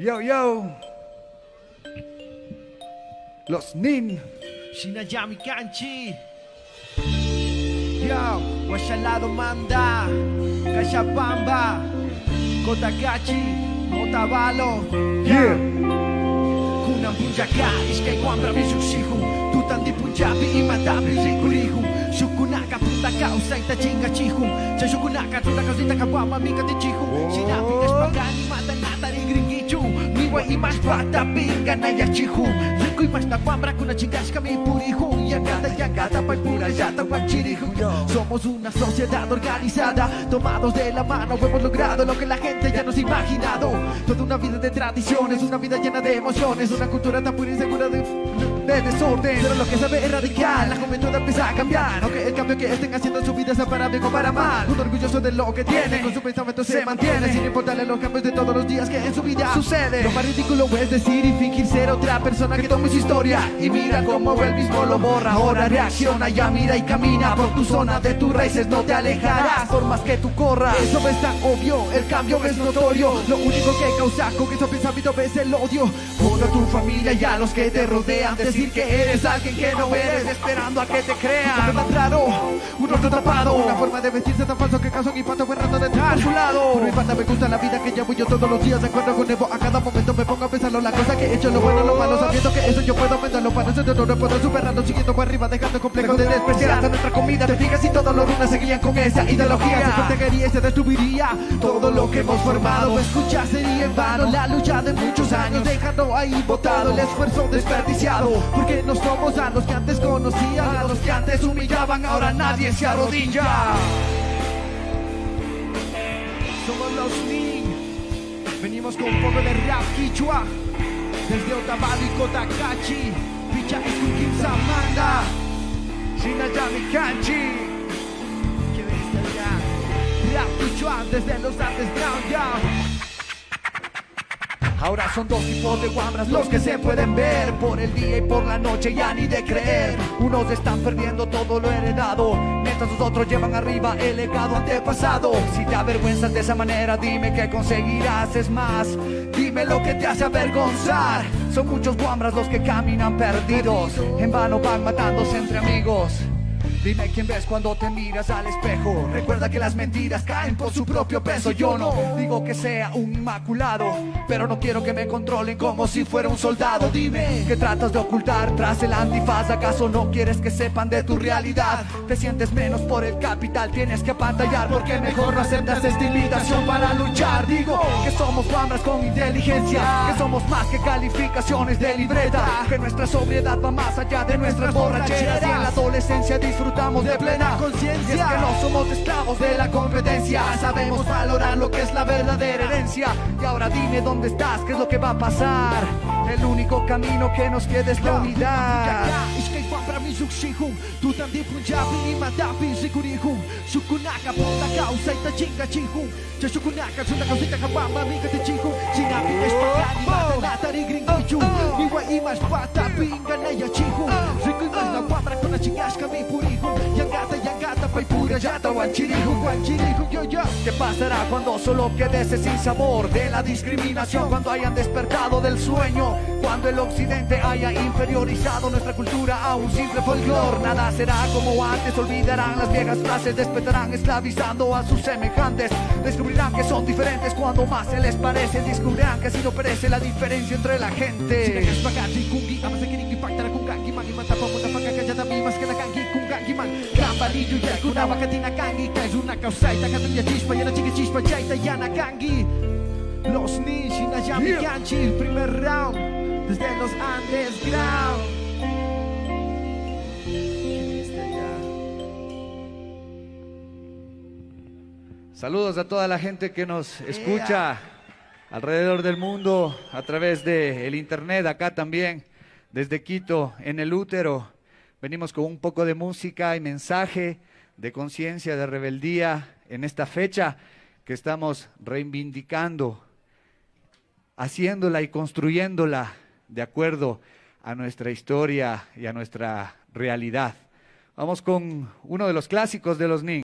Yo, yo. Los Nin. Shinayami Kanchi. Yo, Washalado Manda. Kashapamba. Kotakachi. Otavalo. Yeah. Kunam Punjaka. Iskay Kwambra Misuksihum. Tutandi Punjabi Imadabri Zikurihum. Shukunaka Putaka Usaita Chinga Chihum. Chashukunaka Tutaka Zitaka Wama Mika Tichihum. Shinabi Espagani Matanata Rigringichu. Miwa Imas Pata Pinga Nayachihu. Rico Imas Nakwambra Kuna Chingaska Mi Purihu. Yagata Pai Pura Yata Guachirihu. Somos una sociedad organizada. Tomados de la mano hemos logrado lo que la gente ya nos ha imaginado. Toda una vida de tradiciones, una vida llena de emociones. Una cultura tan pura y segura de desorden. Pero lo que sabe es radical, la juventud empieza a cambiar. Aunque el cambio que estén haciendo en su vida sea para bien o para mal. Un orgulloso de lo que tiene, con su pensamiento se mantiene. Sin importarle los cambios de todos los días que en su vida sucede. Lo más ridículo es decir y fingir ser otra persona que tome su historia. Y mira cómo él mismo lo borra. Ahora reacciona, ya mira y camina por tu zona de tus raíces. No te alejarás por más que tú corras. Eso es tan obvio, el cambio es notorio. Lo único que causa con esos pensamientos es el odio. Odio a tu familia y a los que te rodean. Decir que eres alguien que no eres, esperando a que te crean. Un tan raro, un rostro tapado, una forma de vestirse tan falso que causa un impacto muy rato de estar a su lado. Por mi parte me gusta la vida que llevo yo todos los días. De acuerdo con Evo, a cada momento me pongo a pensarlo. La cosa que he hecho, lo bueno, lo malo, sabiendo que eso yo puedo aumentarlo. Para eso yo no puedo superarlo, siguiendo para arriba, dejando complejo de despreciar hasta nuestra comida. Te fijas y todos los lunas seguían con esa ideología. Se protegería y se destruiría todo lo que hemos formado. Escucha, sería en vano la lucha de muchos años, dejando ahí botado el esfuerzo desperdiciado. Porque no somos a los que antes conocían, a los que antes humillaban, ahora nadie se arrodilla. Somos los Nin, venimos con un poco de rap quichua, desde Otavalo y Kotakachi, Picha Iskukim Samanda, Shinayami Kanchi. ¿Qué ves allá? Rap quichua desde los underground, ya. Ahora son dos tipos de guambras los que se pueden ver por el día y por la noche, ya ni de creer. Unos están perdiendo todo lo heredado, mientras los otros llevan arriba el legado antepasado. Si te avergüenzas de esa manera, dime qué conseguirás. Es más, dime lo que te hace avergonzar. Son muchos guambras los que caminan perdidos, en vano van matándose entre amigos. Dime quién ves cuando te miras al espejo. Recuerda que las mentiras caen por su propio peso. Yo no digo que sea un inmaculado, pero no quiero que me controlen como si fuera un soldado. Dime, ¿qué tratas de ocultar tras el antifaz? ¿Acaso no quieres que sepan de tu realidad? Te sientes menos por el capital, tienes que apantallar, porque mejor no aceptas esta invitación para luchar. Digo que somos guambras con inteligencia, que somos más que calificaciones de libreta, que nuestra sobriedad va más allá de nuestras borracheras, y en la adolescencia disfrutamos de plena conciencia. Y es que no somos esclavos de la competencia, sabemos valorar lo que es la verdadera herencia. Y ahora dime dónde estás, qué es lo que va a pasar. El único camino que nos queda es la unidad. Iskay Kwambra Misuksihum. Tutandi Punjabi Imadabi Zikurihum. Shukunaka Putaka Usaita Chinga Chihum. Chashukunaka Tutaka Zitaka Wama Mika Tichihum. Shinabi Espagani Matanata Rigringichu. Miwa Imas Pata Pinga Nayachihum. Rico Imas Nakwambra Kuna Chingaska Mi Purihum. Yangata Pai Pura Yata Guachirihum. Yo yo. ¿Qué pasará cuando solo quedes sin sabor de la discriminación? Cuando hayan despertado del sueño, cuando el occidente haya inferiorizado nuestra cultura a un simple folclore. Nada será como antes, olvidarán las viejas frases, despertarán esclavizando a sus semejantes. Descubrirán que son diferentes cuando más se les parece. Descubrirán que así no perece la diferencia entre la gente. Balillo y alguna vacatina kangi, que es una causaita, catuya chispa, y la chica chispa, chaita, yana kangi. Los Nin, Shinayami Kanchi, el primer round, desde los underground. Saludos a toda la gente que nos escucha alrededor del mundo a través del internet, acá también, desde Quito, en el útero. Venimos con un poco de música y mensaje de conciencia, de rebeldía en esta fecha que estamos reivindicando, haciéndola y construyéndola de acuerdo a nuestra historia y a nuestra realidad. Vamos con uno de los clásicos de los Nin.